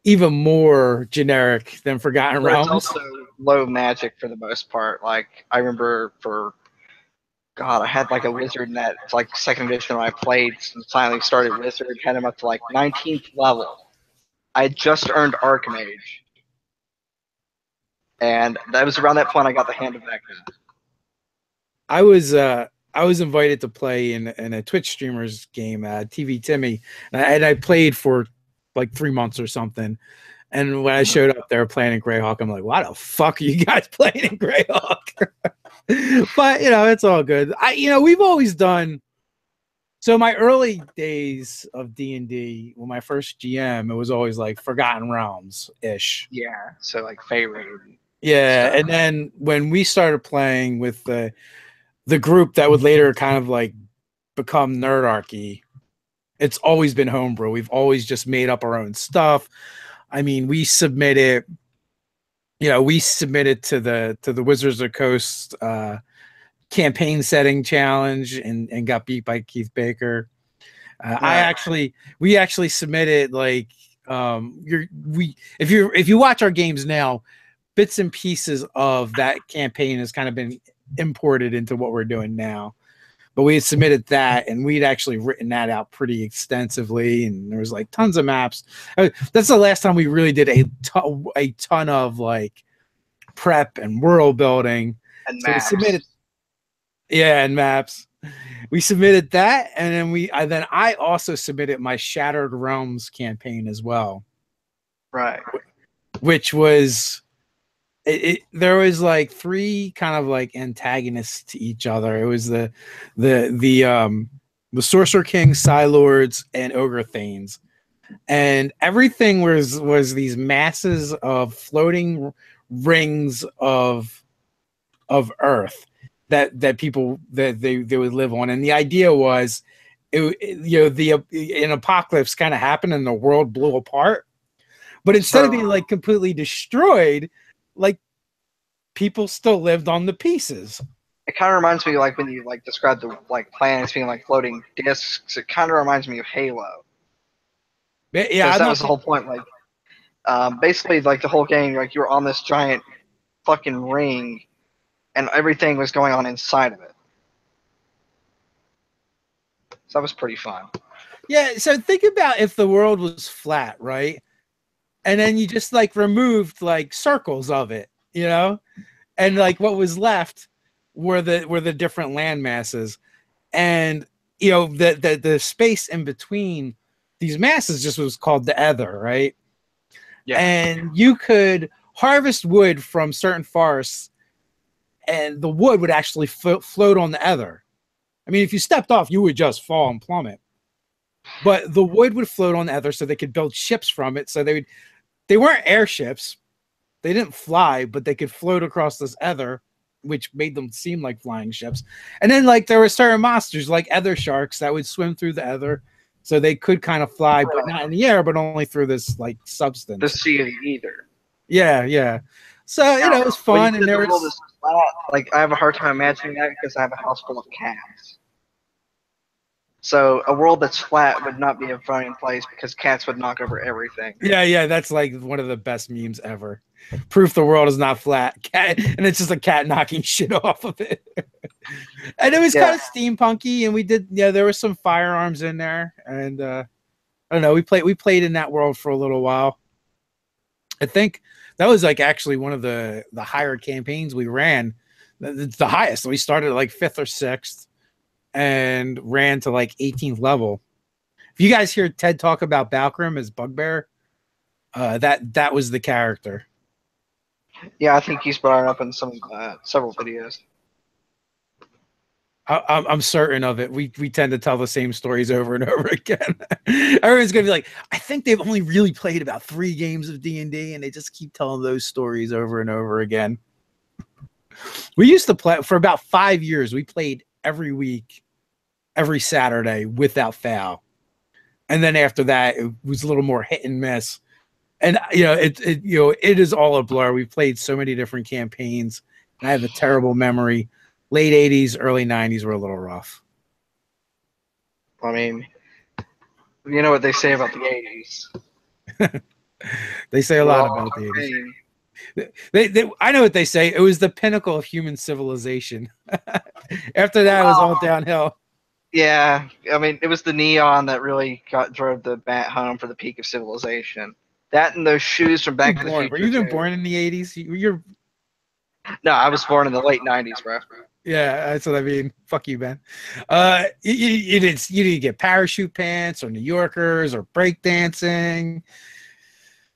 more generic than Forgotten Realms. It's also low magic for the most part. Like I remember I had like a wizard in that like 2nd edition when I played and finally started wizard, had him up to like 19th level. I had just earned Archmage. And that was around that point I got the Hand of Vecna. I was invited to play in a Twitch streamer's game, TV Timmy, and I played for like 3 months or something. And when I showed up, they were playing in Greyhawk. I'm like, why the fuck are you guys playing in Greyhawk? But it's all good. We've always done. So my early days of D&D, when my first GM, it was always like Forgotten Realms ish. Yeah. So like favorite. Yeah, and then when we started playing with the group that would later kind of like become Nerdarchy, it's always been homebrew. We've always just made up our own stuff. I mean, we submitted to the Wizards of the Coast campaign setting challenge and got beat by Keith Baker. We actually submitted like if you watch our games now, bits and pieces of that campaign has kind of been imported into what we're doing now. But we had submitted that, and we'd actually written that out pretty extensively, and there was like tons of maps. That's the last time we really did a ton of like prep and world building. And so maps. We submitted, and maps. We submitted that, and then I also submitted my Shattered Realms campaign as well. Right. Which was. There was like 3 kind of like antagonists to each other. It was the Sorcerer King, Psylords, and Ogre Thanes, and everything was these masses of floating rings of Earth that people that they would live on. And the idea was an apocalypse kind of happened and the world blew apart. But instead of being like completely destroyed, like people still lived on the pieces. It kind of reminds me like when you like describe the like planets being like floating discs. It kind of reminds me of Halo. Yeah, that was the whole point. Like, basically, like the whole game, like you were on this giant fucking ring, and everything was going on inside of it. So that was pretty fun. Yeah, so think about if the world was flat, right? And then you just like removed like circles of it, and like what was left were the different land masses, and the space in between these masses just was called the ether, right? Yeah. And you could harvest wood from certain forests, and the wood would actually float on the ether. I mean, if you stepped off, you would just fall and plummet. But the wood would float on the ether, so they could build ships from it. So they weren't airships, they didn't fly, but they could float across this ether, which made them seem like flying ships. And then like there were certain monsters like ether sharks that would swim through the ether, so they could kind of fly, but not in the air, but only through this like substance. The sea of the ether. Yeah. So it was fun, and there was like I have a hard time imagining that because I have a house full of cats. So a world that's flat would not be a fun place because cats would knock over everything. Yeah, that's like one of the best memes ever. Proof the world is not flat. Cat, and it's just a cat knocking shit off of it. And it was kind of steampunky, and there were some firearms in there, and I don't know, we played in that world for a little while. I think that was like actually one of the higher campaigns we ran. The highest. We started at like 5th or 6th and ran to like 18th level. If you guys hear Ted talk about Balgrim as Bugbear, that was the character. Yeah, I think he's brought it up in some several videos. I'm certain of it. We tend to tell the same stories over and over again. Everyone's gonna be like, I think they've only really played about 3 games of D&D, and they just keep telling those stories over and over again. We used to play for about 5 years. We played every week, every Saturday without fail. And then after that, it was a little more hit and miss. And it is all a blur. We've played so many different campaigns, and I have a terrible memory. Late 80s, early 90s were a little rough. I mean, you know what they say about the 80s. They say a lot about the 80s. I know what they say. It was the pinnacle of human civilization. After that, it was all downhill. Yeah, I mean, it was the neon that really drove the bat home for the peak of civilization. That and those shoes from Back to the Future. Were you even born in the 80s? No, I was born in the late 90s, bro. Yeah, that's what I mean. Fuck you, Ben. You didn't get parachute pants or New Yorkers or breakdancing.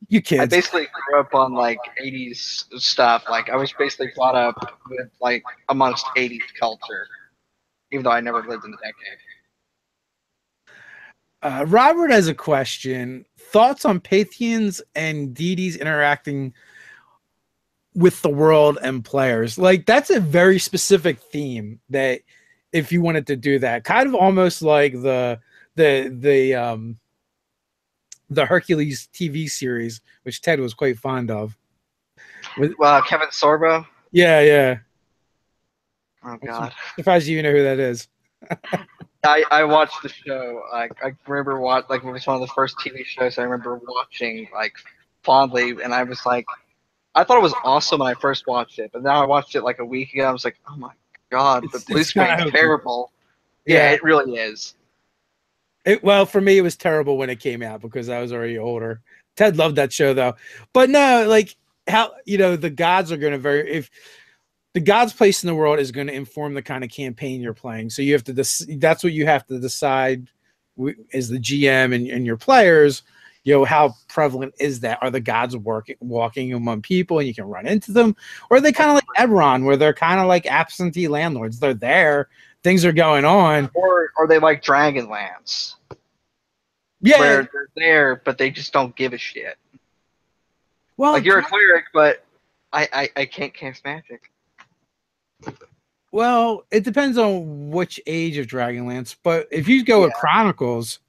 You kids. I basically grew up on like 80s stuff. Like I was basically brought up with like amongst 80s culture, even though I never lived in the decade. Robert has a question. Thoughts on Pathians and deities interacting with the world and players? Like that's a very specific theme that if you wanted to do that, kind of almost like the Hercules TV series, which Ted was quite fond of. Well, Kevin Sorbo. Yeah. Oh God. I'm surprised you know who that is. I watched the show. I remember it was one of the first TV shows I remember watching like fondly, and I was like, I thought it was awesome when I first watched it, but now I watched it like a week ago. I was like, oh my God, the blue screen's terrible. Yeah, it really is. Well, for me, it was terrible when it came out because I was already older. Ted loved that show though, but no, like how the gods are going to if the God's place in the world is going to inform the kind of campaign you're playing. So you have to that's what you have to decide as the GM and your players. How prevalent is that? Are the gods walking among people and you can run into them? Or are they kind of like Eberron, where they're kind of like absentee landlords? They're there, things are going on. Or are they like Dragonlance? Yeah. Where they're there, but they just don't give a shit. Well, like you're a cleric, but I can't cast magic. Well, it depends on which age of Dragonlance, but if you go with Yeah, Chronicles,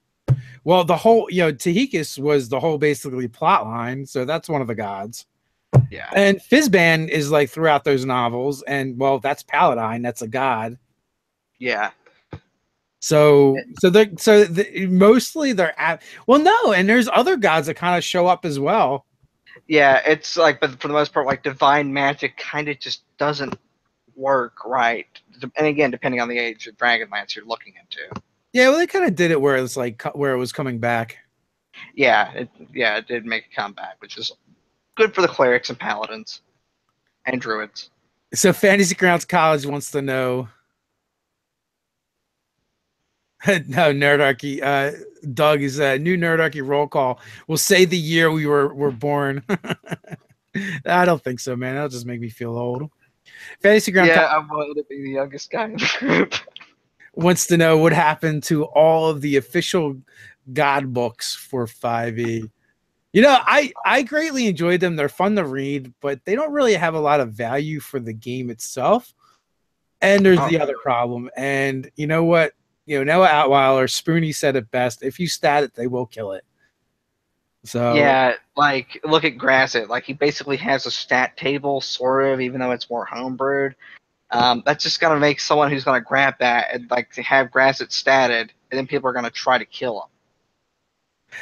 well, the whole, Tahikis was the whole basically plot line, so that's one of the gods. yeah, And Fizban is like throughout those novels, and well, that's Paladine, that's a god. yeah. Mostly they're at, well, no, and there's other gods that kind of show up as well. Yeah, it's like, but for the most part, like divine magic kind of just doesn't work right. And again, depending on the age of Dragonlance you're looking into. Yeah, well, they kind of did it where it's like where it was coming back. Yeah, it did make a comeback, which is good for the clerics and paladins and druids. So Fantasy Grounds College wants to know. No, Nerdarchy. Doug is a new Nerdarchy roll call. We'll say the year we were born. I don't think so, man. That'll just make me feel old. Fantasy Ground Yeah, I wanted to be the youngest guy in the group. wants to know what happened to all of the official God books for 5e. I greatly enjoyed them. They're fun to read, but they don't really have a lot of value for the game itself. And there's the other problem. And you know what? Noah Outweiler, Spoonie said it best. If you stat it, they will kill it. So Yeah, like look at Grasset. Like he basically has a stat table, sort of, even though it's more homebrewed. That's just gonna make someone who's gonna grab that and like to have Grasset statted, and then people are gonna try to kill him.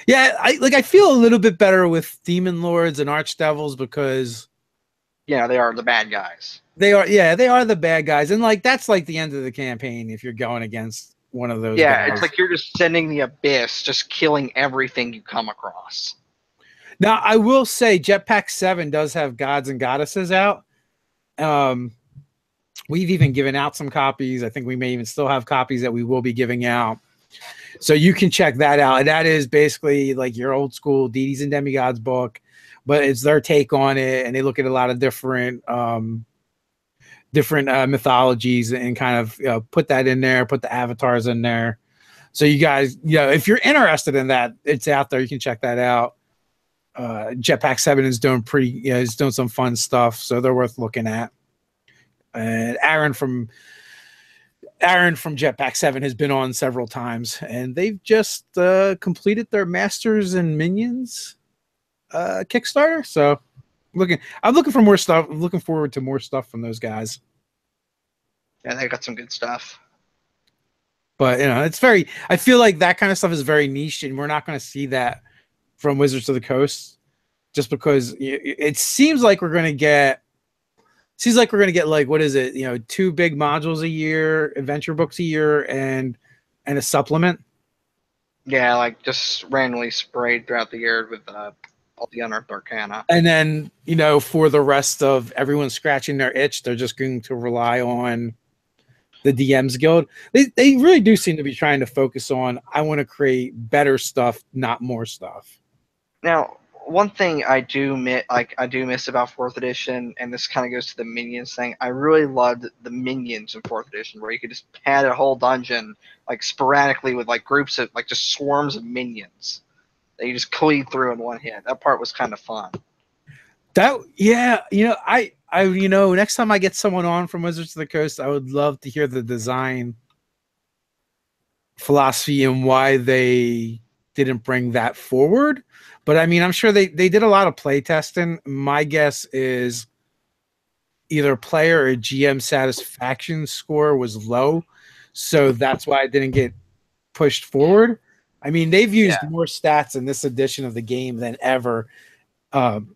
yeah, I feel a little bit better with Demon Lords and Archdevils because Yeah, they are the bad guys. they are the bad guys. And like that's like the end of the campaign if you're going against one of those Yeah, guys. it's like you're just sending the abyss, just killing everything you come across. Now I will say Jetpack 7 does have gods and goddesses out. We've even given out some copies. I think we may even still have copies that we will be giving out. So you can check that out. And that is basically like your old school deities and demigods book, but it's their take on it. And they look at a lot of different mythologies and kind of put that in there, put the avatars in there. So you guys, if you're interested in that, it's out there. You can check that out. Jetpack 7 is doing is doing some fun stuff. So they're worth looking at. And Aaron from Jetpack 7 has been on several times, and they've just completed their Masters and Minions Kickstarter. So I'm looking for more stuff. I'm looking forward to more stuff from those guys. Yeah, they got some good stuff. But I feel like that kind of stuff is very niche, and we're not going to see that from Wizards of the Coast, just because it seems like we're going to get. Seems like we're going to get like, what is it? 2 big modules a year, adventure books a year, and a supplement. Yeah, like just randomly sprayed throughout the year with all the unearthed arcana. And then, for the rest of everyone scratching their itch, they're just going to rely on the DM's Guild. They really do seem to be trying to focus on, I want to create better stuff, not more stuff. Now, one thing I do miss about fourth edition, and this kind of goes to the minions thing. I really loved the minions in fourth edition, where you could just pad a whole dungeon like sporadically with like groups of like just swarms of minions that you just cleave through in one hit. That part was kind of fun. Next time I get someone on from Wizards of the Coast, I would love to hear the design philosophy and why they didn't bring that forward. But I mean, I'm sure they did a lot of play testing. My guess is either player or GM satisfaction score was low, so that's why it didn't get pushed forward. I mean, they've used more stats in this edition of the game than ever. And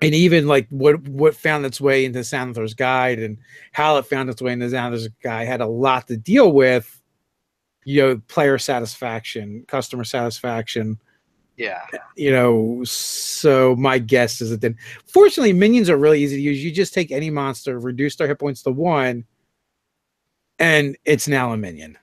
even like what found its way into Sandler's Guide and how it found its way into Sandler's Guide had a lot to deal with, player satisfaction, customer satisfaction. Yeah. So my guess is that fortunately, minions are really easy to use. You just take any monster, reduce their hit points to 1, and it's now a minion.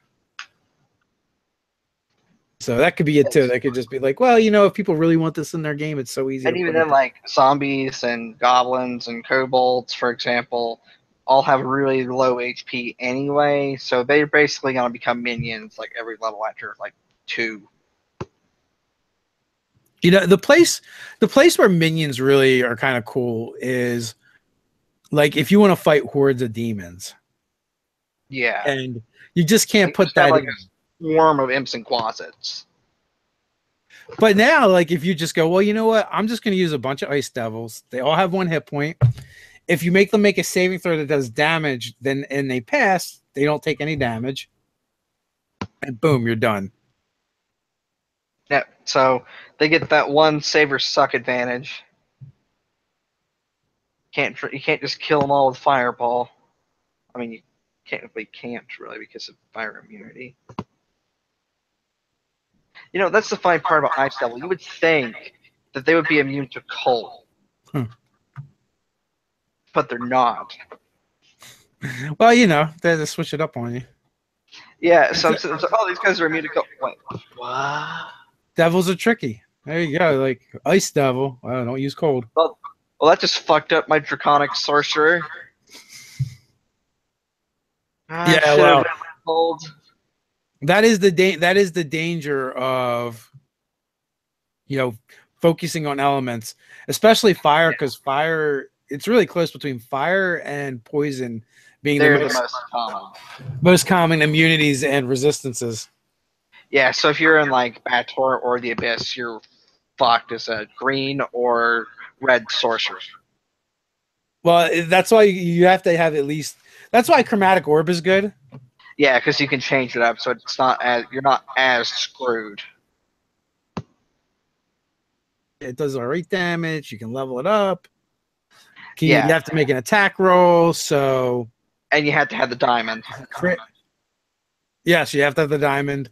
So that could be it too. That could just be like, well, if people really want this in their game, it's so easy. And even then, like zombies and goblins and kobolds, for example, all have really low HP anyway. So they're basically going to become minions like every level after like 2. The place where minions really are kind of cool is like if you want to fight hordes of demons, Yeah. and you just can't You put just have that like in. a swarm of imps and closets. But now, like, if you just go, well, you know what? I'm just going to use a bunch of ice devils. They all have 1 hit point. If you make them make a saving throw that does damage, then and they pass, they don't take any damage, and boom, you're done. Yeah. So they get that one save or suck advantage. You can't just kill them all with fireball. I mean, you can't really because of fire immunity. You know, that's the funny part about Ice Devil. You would think that they would be immune to cold, Hmm. but they're not. Well, you know, they just switch it up on you. Yeah, so I'm sitting there, oh, these guys are immune to cold. Wait, what? Devils are tricky. There you go. Like ice devil. Don't use cold. Well, that just fucked up my draconic sorcerer. I Yeah, should have well, went cold. that is the danger of focusing on elements, especially fire, because fire, it's really close between fire and poison being They're the most common. most common immunities and resistances. Yeah, so if you're in like Bator or the Abyss, you're fucked as a green or red sorcerer. Well, that's why you have to have at least. That's why chromatic orb is good. Yeah, because you can change it up, so it's not as you're not as screwed. It does all right damage. You can level it up. You Yeah, have to make an attack roll. So and you had to have the diamond. crit. Yes, you have to have the diamond.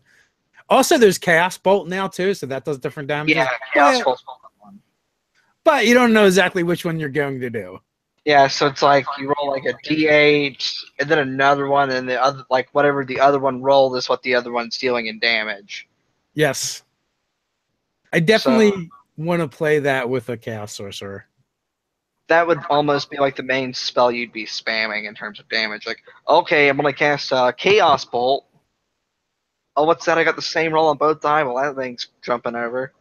Also, there's Chaos Bolt now too, so that does different damages. Yeah, Chaos Bolt's one. But you don't know exactly which one you're going to do. Yeah, so it's like you roll like a D8 and then another one, and the other like whatever the other one rolled is what the other one's dealing in damage. Yes, I So definitely want to play that with a Chaos Sorcerer. that would almost be like the main spell you'd be spamming in terms of damage. Like, okay, I'm gonna cast Chaos Bolt. Oh, what's that? I got the same roll on both die. Well, that thing's jumping over.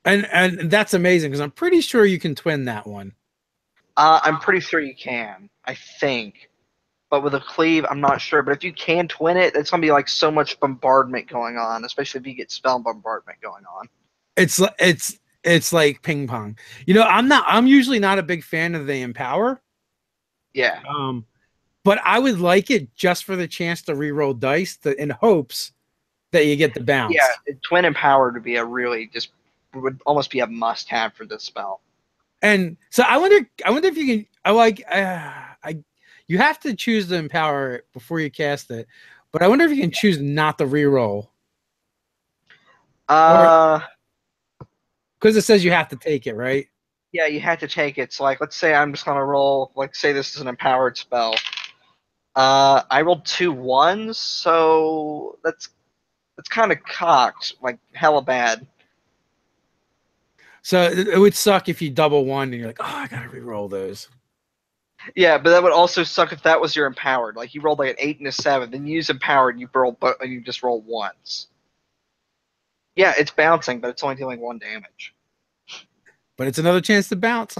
And that's amazing because I'm pretty sure you can twin that one. I'm pretty sure you can. I think. But with a cleave, I'm not sure. But if you can twin it, it's gonna be like so much bombardment going on, especially if you get spell bombardment going on. It's like ping pong. I'm usually not a big fan of the empower. Yeah. But I would like it just for the chance to reroll dice in hopes that you get the bounce. Yeah, twin empower would be would almost be a must have for this spell. And so I wonder if you can. You have to choose the empower before you cast it, but I wonder if you can choose not to reroll. Because it says you have to take it, right? Yeah, you have to take it. So, like, let's say I'm just gonna roll. Like, say this is an empowered spell. I rolled 2 1s, so that's kind of cocked, like hella bad. So it would suck if you double one and you're like, oh, I gotta reroll those. Yeah, but that would also suck if that was your empowered. Like you rolled like an 8 and a 7, then you use empowered, and you just roll ones. Yeah, it's bouncing, but it's only dealing 1 damage. But it's another chance to bounce.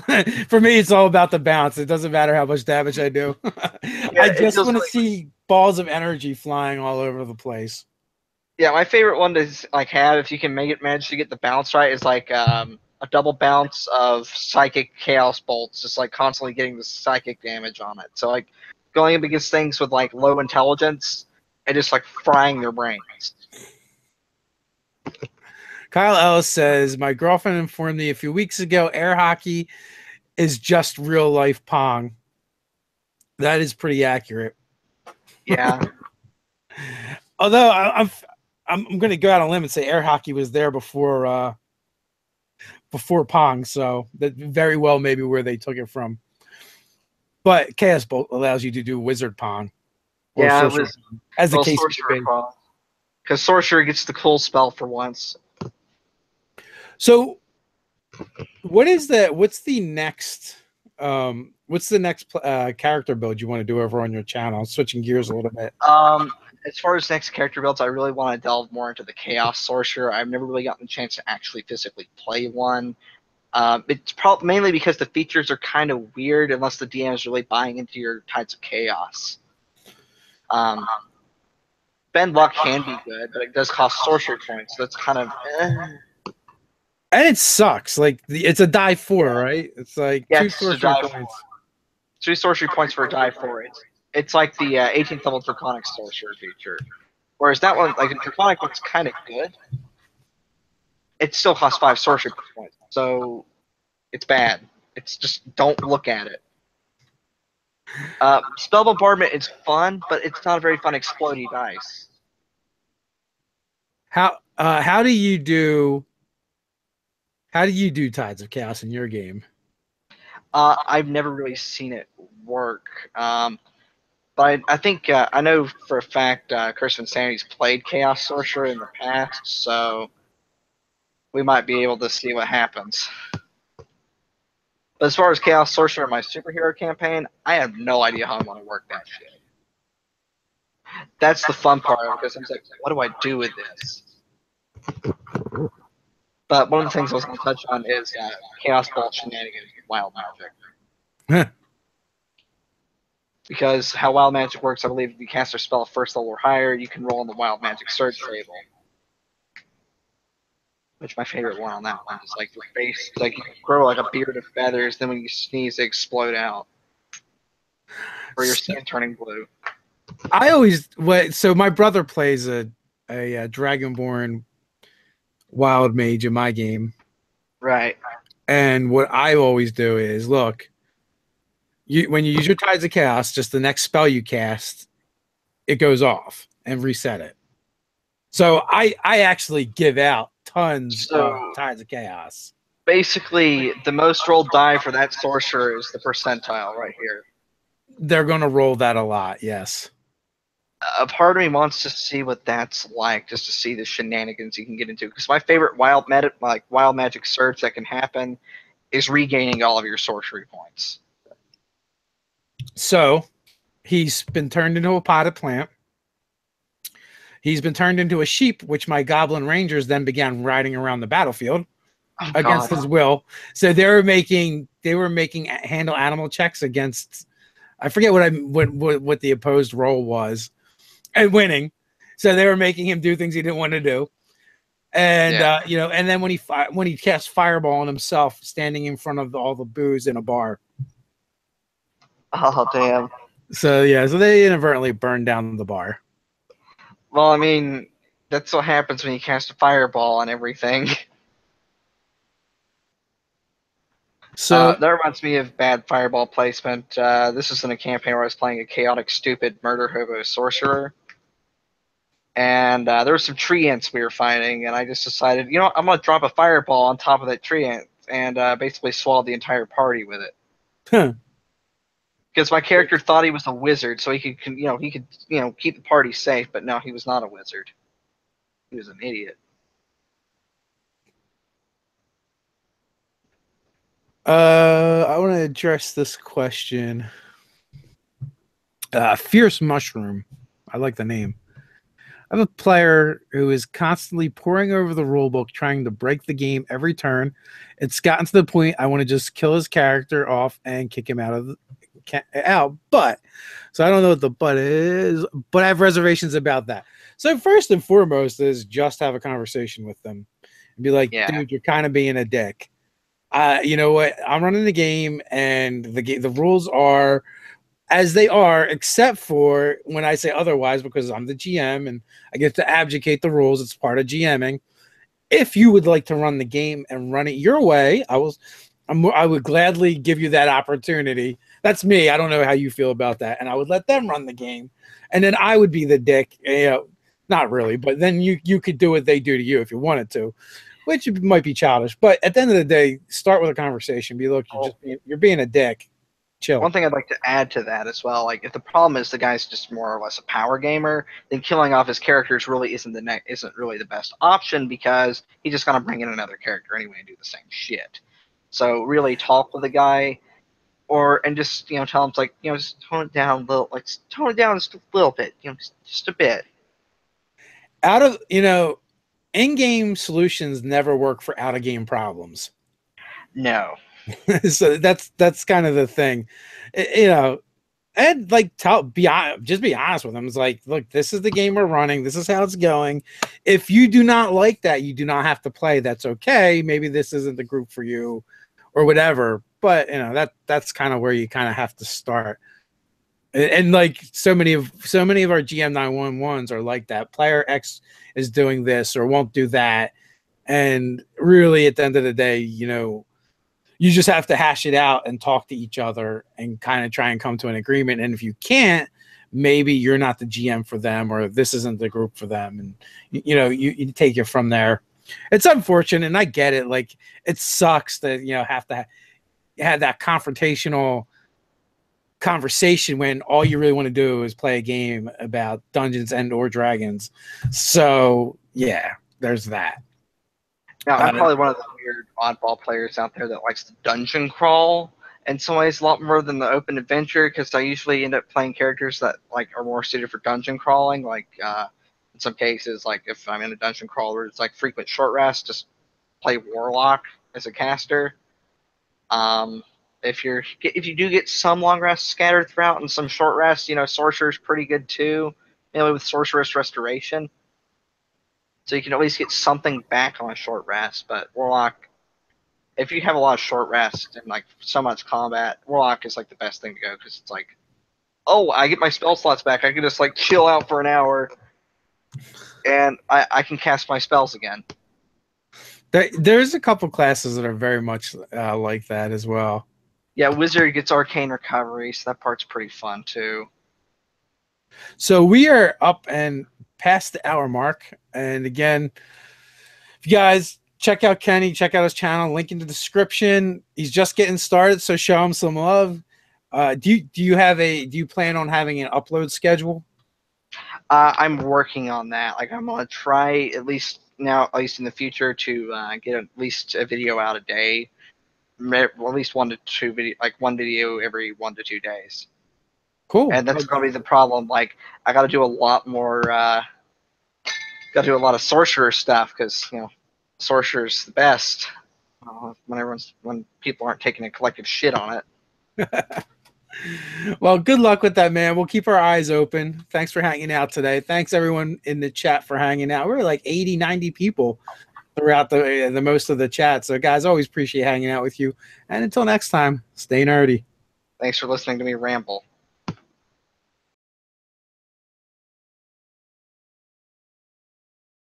For me, it's all about the bounce. It doesn't matter how much damage I do. Yeah, I just want to see balls of energy flying all over the place. Yeah, my favorite one to like have if you can manage to get the bounce right is like a double bounce of psychic chaos bolts, just like constantly getting the psychic damage on it. So like going up against things with like low intelligence and just like frying their brains. Kyle Ellis says, my girlfriend informed me a few weeks ago air hockey is just real life Pong. That is pretty accurate. Yeah. Although I'm going to go out on a limb and say air hockey was there before Pong, so that very well maybe where they took it from. But Chaos Bolt allows you to do Wizard Pong. Yeah, it was as the case may be. Because Sorcerer gets the cool spell for once. So, what's the next character build you want to do over on your channel? Switching gears a little bit. As far as next character builds, I really want to delve more into the Chaos Sorcerer. I've never really gotten the chance to actually physically play one. It's mainly because the features are kind of weird unless the DM is really buying into your types of chaos. Um, Bend luck can be good, but it does cost sorcery points. So that's kind of And it sucks. Like it's a die four, yeah, right? It's like yeah. two It's a sorcery die four. points. 2 sorcery points for a die four. It's like the 18th level Draconic sorcerer feature. Whereas that one, like the Draconic one's kind of good. It still costs 5 sorcery points, so it's bad. It's just don't look at it. Spell bombardment is fun, but it's not a very fun explodey dice. How do you do Tides of Chaos in your game? I've never really seen it work. But I think I know for a fact Curse of Insanity's played Chaos Sorcerer in the past, so we might be able to see what happens. But as far as Chaos Sorcerer in my superhero campaign, I have no idea how I want to work that shit. That's the fun part because I'm like, what do I do with this? But one of the things I was going to touch on is Chaos Ball shenanigans with Wild Magic. Because how Wild Magic works, I believe if you cast a spell first level or higher, you can roll on the Wild Magic Surge table. Which my favorite one on that one is like your face, like you grow like a beard of feathers, then when you sneeze, they explode out. Or your skin turning blue. I always so my brother plays a Dragonborn Wild Mage in my game. Right. And what I always do is look, when you use your Tides of Chaos, just the next spell you cast, it goes off and reset it. So I actually give out tons of Tides of Chaos. Basically, the most rolled die for that sorcerer is the percentile right here. They're going to roll that a lot, yes. A part of me wants to see what that's like, just to see the shenanigans you can get into. Because my favorite wild magic surge that can happen is regaining all of your sorcery points. So he's been turned into a potted plant. He's been turned into a sheep, which my goblin rangers then began riding around the battlefield against his will. So they were making handle animal checks against, I forget what the opposed role was, and winning. So they were making him do things he didn't want to do. And and then when he cast fireball on himself, standing in front of all the booze in a bar. Oh damn! So so they inadvertently burned down the bar. Well, I mean, that's what happens when you cast a fireball on everything. So that reminds me of bad fireball placement. This is in a campaign where I was playing a chaotic, stupid murder hobo sorcerer. And there were some tree ants we were fighting, and I just decided, I'm going to drop a fireball on top of that tree ant and basically swallow the entire party with it. Because my character thought he was a wizard, so he could keep the party safe, but no, he was not a wizard. He was an idiot. I want to address this question. Fierce Mushroom. I like the name. I have a player who is constantly poring over the rulebook, trying to break the game every turn. It's gotten to the point I want to just kill his character off and kick him out. But so I don't know what the but is, but I have reservations about that. So first and foremost is just have a conversation with them and be like, dude, you're kind of being a dick. You know what? I'm running the game, and the rules are as they are, except for when I say otherwise, because I'm the GM and I get to abdicate the rules. It's part of GMing. If you would like to run the game and run it your way, I would gladly give you that opportunity. That's me. I don't know how you feel about that, and I would let them run the game, and then I would be the dick. Not really, but then you could do what they do to you if you wanted to, which might be childish. But at the end of the day, start with a conversation. Look, you're being a dick. Chill. One thing I'd like to add to that as well, like if the problem is the guy's just more or less a power gamer, then killing off his characters really isn't really the best option, because he's just gonna bring in another character anyway and do the same shit. So really talk with the guy, and just tell him just tone it down a little, tone it down just a little bit, just a bit. Out of in-game solutions never work for out-of-game problems. No. So that's kind of the thing. And like just be honest with them. It's like, look, this is the game we're running. This is how it's going. If you do not like that, you do not have to play. That's okay. Maybe this isn't the group for you, or whatever. But you know that's kind of where you kind of have to start. And like so many of our GM 911s are like that. Player X is doing this or won't do that, and really at the end of the day, you know, you just have to hash it out and talk to each other and kind of try and come to an agreement. And if you can't, maybe you're not the GM for them, or this isn't the group for them. And, you know, you take it from there. It's unfortunate. And I get it. Like, it sucks that, you know, have to have that confrontational conversation when all you really want to do is play a game about Dungeons and or Dragons. So yeah, there's that. Now, I'm probably one of the weird oddball players out there that likes to dungeon crawl in some ways a lot more than the open adventure, because I usually end up playing characters that like are more suited for dungeon crawling. Like in some cases, like if I'm in a dungeon crawl where it's like frequent short rest, just play Warlock as a caster. If you do get some long rests scattered throughout and some short rests, you know, Sorcerer's pretty good too, mainly with Sorceress Restoration. So you can at least get something back on a short rest. But Warlock, if you have a lot of short rest and like so much combat, Warlock is like the best thing to go, because it's like, oh, I get my spell slots back. I can just like chill out for an hour, and I can cast my spells again. There's a couple classes that are very much like that as well. Yeah, Wizard gets Arcane Recovery, so that part's pretty fun too. So we are up and past the hour mark. And again, if you guys check out Kenny, check out his channel, link in the description. He's just getting started, so show him some love. Do you plan on having an upload schedule? I'm working on that. Like, I'm gonna try at least in the future, to get at least a video out a day, at least 1 to 2 video, like one video every 1 to 2 days. Cool. And that's gonna be the problem. Like, I got to do a lot more. Got to do a lot of sorcerer stuff, because you know, sorcerer's the best. When people aren't taking a collective shit on it. Well, good luck with that, man. We'll keep our eyes open. Thanks for hanging out today. Thanks everyone in the chat for hanging out. We're like 80, 90 people throughout the most of the chat. So guys, always appreciate hanging out with you. And until next time, stay nerdy. Thanks for listening to me ramble.